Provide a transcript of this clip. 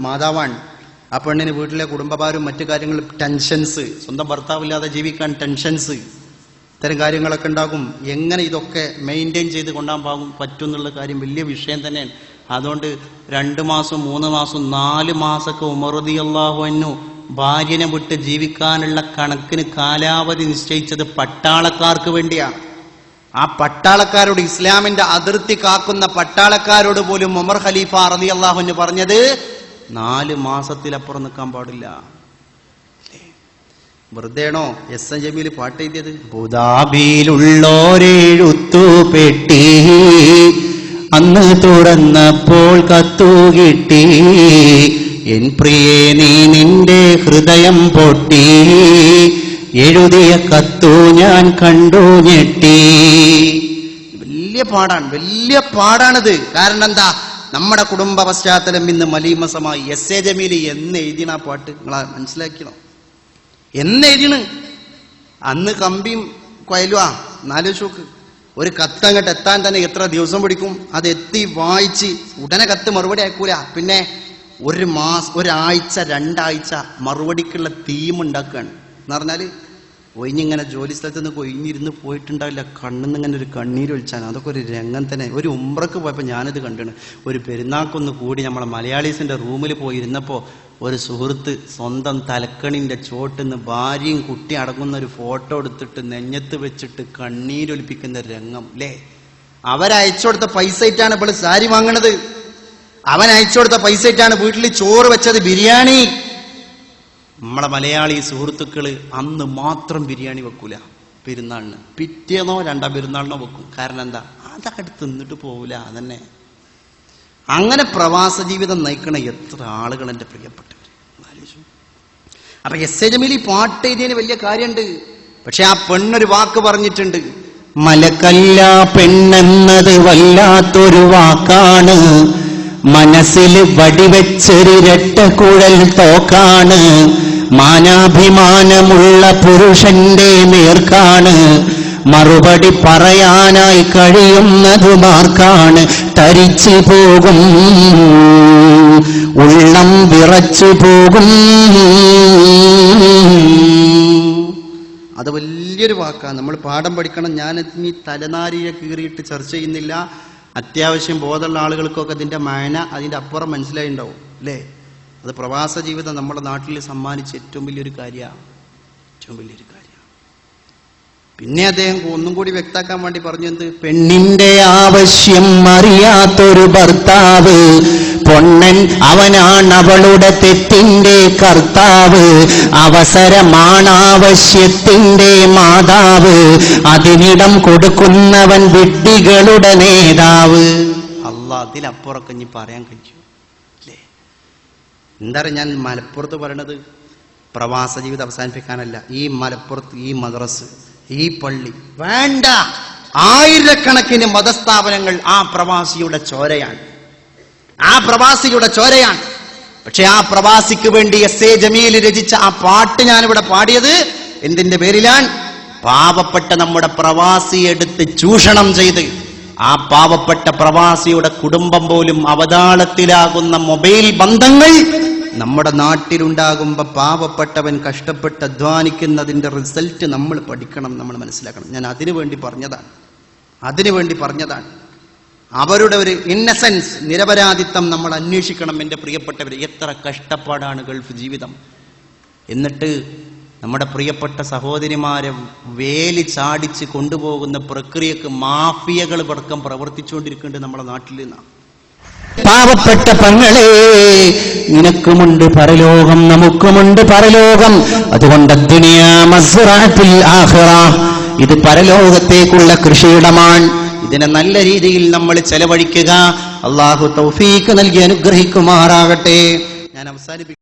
മാതാവാണ്. ആ പെണ്ണിന് വീട്ടിലെ കുടുംബഭാരവും മറ്റു കാര്യങ്ങളും, ടെൻഷൻസ്, സ്വന്തം ഭർത്താവില്ലാതെ ജീവിക്കാൻ ടെൻഷൻസ്, ഇത്തരം കാര്യങ്ങളൊക്കെ ഉണ്ടാകും. എങ്ങനെ ഇതൊക്കെ മെയിൻറ്റെയിൻ ചെയ്ത് കൊണ്ടുപോകാൻ പറ്റും എന്നുള്ള കാര്യം വലിയ വിഷയം തന്നെയാണ്. അതുകൊണ്ട് 2 മാസം 3 മാസം 4 മാസമൊക്കെ ഉമർ റളിയല്ലാഹു അൻഹു ഭാര്യനെ വിട്ട് ജീവിക്കാനുള്ള കണക്കിന് കാലാവധി നിശ്ചയിച്ചത് പട്ടാളക്കാർക്ക് വേണ്ടിയാണ്. ആ പട്ടാളക്കാരോട്, ഇസ്ലാമിന്റെ അതിർത്തി കാക്കുന്ന പട്ടാളക്കാരോട് പോലും ഉമർ ഖലീഫ റളിയല്ലാഹു അൻഹു പറഞ്ഞത് 4 മാസത്തിലപ്പുറം നിൽക്കാൻ പാടില്ല. വെറുതെയാണോ എസ് എൻ ജമീൽ പാട്ട് എഴുതിയത്? ബുദാബിയിലുള്ളോരെഴുത്തു പെട്ടി അന്ന് തുറന്നപ്പോൾ കത്തു കിട്ടി, എൻ പ്രിയേ നീ നിന്റെ ഹൃദയം പൊട്ടി, എഴുതിയ കത്തു ഞാൻ കണ്ടു ഞെട്ടി. വലിയ പാടാണിത്. കാരണം എന്താ? നമ്മുടെ കുടുംബ പശ്ചാത്തലം ഇന്ന് മലീമസമായി. എസ് എ ജമീൽ എന്ന് എഴുതിന പാട്ട് നിങ്ങളാ മനസ്സിലാക്കണം. എന്ന് എഴുതിണ്? അന്ന് കമ്പിയും കൊയലുവാ. 4 ഷോക്ക് ഒരു കത്തങ്ങട്ട് എത്താൻ തന്നെ എത്ര ദിവസം പിടിക്കും? അത് എത്തി വായിച്ച് ഉടനെ കത്ത് മറുപടി അയക്കൂല. പിന്നെ 1 മാസം, 1 ആഴ്ച 2 ആഴ്ച മറുപടിക്കുള്ള തീം ഉണ്ടാക്കുകയാണ്. എന്ന് പറഞ്ഞാൽ ഒഴിഞ്ഞിങ്ങനെ ജോലി സ്ഥലത്ത് നിന്ന് ഒഴിഞ്ഞിരുന്ന് പോയിട്ടുണ്ടാവില്ല, കണ്ണിന്ന് ഇങ്ങനെ ഒരു കണ്ണീര് ഒഴിച്ചാണ്. അതൊക്കെ ഒരു രംഗം തന്നെ. ഒരു ഉംറക്ക് പോയപ്പോൾ ഞാനിത് കണ്ടിണ്. ഒരു പെരുന്നാക്കൊന്ന് കൂടി നമ്മളെ മലയാളീസിന്റെ റൂമിൽ പോയിരുന്നപ്പോൾ ഒരു സുഹൃത്ത് സ്വന്തം തലക്കണിന്റെ ചോട്ടിന്ന് ഭാര്യയും കുട്ടി അടങ്ങുന്ന ഒരു ഫോട്ടോ എടുത്തിട്ട് നെഞ്ഞത്ത് വെച്ചിട്ട് കണ്ണീരൊലിപ്പിക്കുന്ന രംഗം അല്ലേ? അവരയച്ചു കൊടുത്ത പൈസ ഇട്ടാണ് ഇപ്പോൾ സാരി വാങ്ങണത്. അവൻ അയച്ചു കൊടുത്ത പൈസ ഇട്ടാണ് വീട്ടിൽ ചോറ് വെച്ചത്, ബിരിയാണി. നമ്മളെ മലയാളി സുഹൃത്തുക്കള് അന്ന് മാത്രം ബിരിയാണി വെക്കൂല പെരുന്നാളിന്, പിറ്റേന്നോ 2ാം പെരുന്നാളിനോ വെക്കും. കാരണം എന്താ? അതൊക്കെ തിന്നിട്ട് പോവില്ല. അതന്നെ. അങ്ങനെ പ്രവാസ ജീവിതം നയിക്കണ എത്ര ആളുകൾ എൻ്റെ പ്രിയപ്പെട്ടവർ. അപ്പൊ എസ് എ ജമീൽ പാട്ട് എഴുതിയതിന് വലിയ കാര്യമുണ്ട്. പക്ഷെ ആ പെണ്ണൊരു വാക്ക് പറഞ്ഞിട്ടുണ്ട്. മലക്കല്ല പെണ്ണെന്നത് വല്ലാത്തൊരു വാക്കാണ്, മനസ്സിൽ വടിവെച്ചൊരു രട്ടക്കുഴൽ തോക്കാണ്, മാനാഭിമാനമുള്ള പുരുഷന്റെ നേർക്കാണ്, മറുപടി പറയാനായി കഴിയുന്നതുമാർക്കാണ്, തരിച്ചു പോകും ഉള്ളം വിറച്ചു പോകും. അത് വലിയൊരു വാക്കാണ്. നമ്മൾ പാഠം പഠിക്കണം. ഞാൻ ഇനി തലനാരിയെ കീറിയിട്ട് ചർച്ച ചെയ്യുന്നില്ല. അത്യാവശ്യം ബോധമുള്ള ആളുകൾക്കൊക്കെ അതിന്റെ മാന, അതിന്റെ അപ്പുറം മനസ്സിലായി ഉണ്ടാവും അല്ലേ? അത് പ്രവാസ ജീവിതം നമ്മുടെ നാട്ടിൽ സമ്മാനിച്ച ഏറ്റവും വലിയൊരു കാര്യമാണ്. പിന്നെ അദ്ദേഹം ഒന്നും കൂടി വ്യക്താക്കാൻ വേണ്ടി പറഞ്ഞു, എന്ത്? പെണ്ണിന്റെ ആവശ്യം അറിയാത്തൊരു ഭർത്താവ് പൊണ്ണൻ, അവനാണ് അവളുടെ തെറ്റിന്റെ കർത്താവ്, അവസരമാണാവശ്യത്തിന്റെ മാതാവ്, അതിനിടം കൊടുക്കുന്നവൻ വിഡ്ഢികളുടെ നേതാവ്. അല്ലാഹ്, അതിലപ്പുറമൊക്കെ ഇനി പറയാൻ കഴിയും അല്ലേ? എന്താ പറയുക, ഞാൻ മലപ്പുറത്ത് പറയണത് പ്രവാസ ജീവിതം അവസാനിപ്പിക്കാനല്ല. ഈ മലപ്പുറത്ത് ഈ മദ്രസ്, ഈ പള്ളി വേണ്ട, 1000കണക്കിന് മതസ്ഥാപനങ്ങൾ ആ പ്രവാസിയുടെ ചോരയാണ്. പക്ഷെ ആ പ്രവാസിക്ക് വേണ്ടി എസ് എ ജമീൽ രചിച്ച ആ പാട്ട് ഞാനിവിടെ പാടിയത് എന്തിന്റെ പേരിലാണ്? പാവപ്പെട്ട നമ്മുടെ പ്രവാസിയെ എടുത്ത് ചൂഷണം ചെയ്ത് ആ പാവപ്പെട്ട പ്രവാസിയുടെ കുടുംബം പോലും അവതാളത്തിലാകുന്ന മൊബൈൽ ബന്ധങ്ങൾ നമ്മുടെ നാട്ടിലുണ്ടാകുമ്പോ പാവപ്പെട്ടവൻ കഷ്ടപ്പെട്ട് അധ്വാനിക്കുന്നതിന്റെ റിസൾട്ട് നമ്മൾ പഠിക്കണം, നമ്മൾ മനസ്സിലാക്കണം. ഞാൻ അതിനു വേണ്ടി പറഞ്ഞതാണ്. അവരുടെ ഒരു ഇന്നസെൻസ്, നിരപരാധിത്വം നമ്മൾ അന്വേഷിക്കണം. എൻ്റെ പ്രിയപ്പെട്ടവർ, എത്ര കഷ്ടപ്പാടാണ് ഗൾഫ് ജീവിതം. എന്നിട്ട് നമ്മുടെ പ്രിയപ്പെട്ട സഹോദരിമാരെ വേലി ചാടിച്ച് കൊണ്ടുപോകുന്ന പ്രക്രിയക്ക് മാഫിയകൾ പടക്കം പ്രവർത്തിച്ചുകൊണ്ടിരിക്കുന്നുണ്ട് നമ്മുടെ നാട്ടിൽ നിന്നാണ്. പാവപ്പെട്ട പെങ്ങളെ, നിനക്കുമുണ്ട് പരലോകം, നമുക്കുമുണ്ട് പരലോകം. അതുകൊണ്ട് ദുനിയാ മസ്റഅത്തുൽ ആഖിറ, ഇത് പരലോകത്തേക്കുള്ള കൃഷിയിടമാണ്. ഇതിനെ നല്ല രീതിയിൽ നമ്മൾ ചെലവഴിക്കുക. അല്ലാഹു തൗഫീഖ് നൽകി അനുഗ്രഹിക്കുമാറാകട്ടെ. ഞാൻ അവസാനിപ്പിക്കും.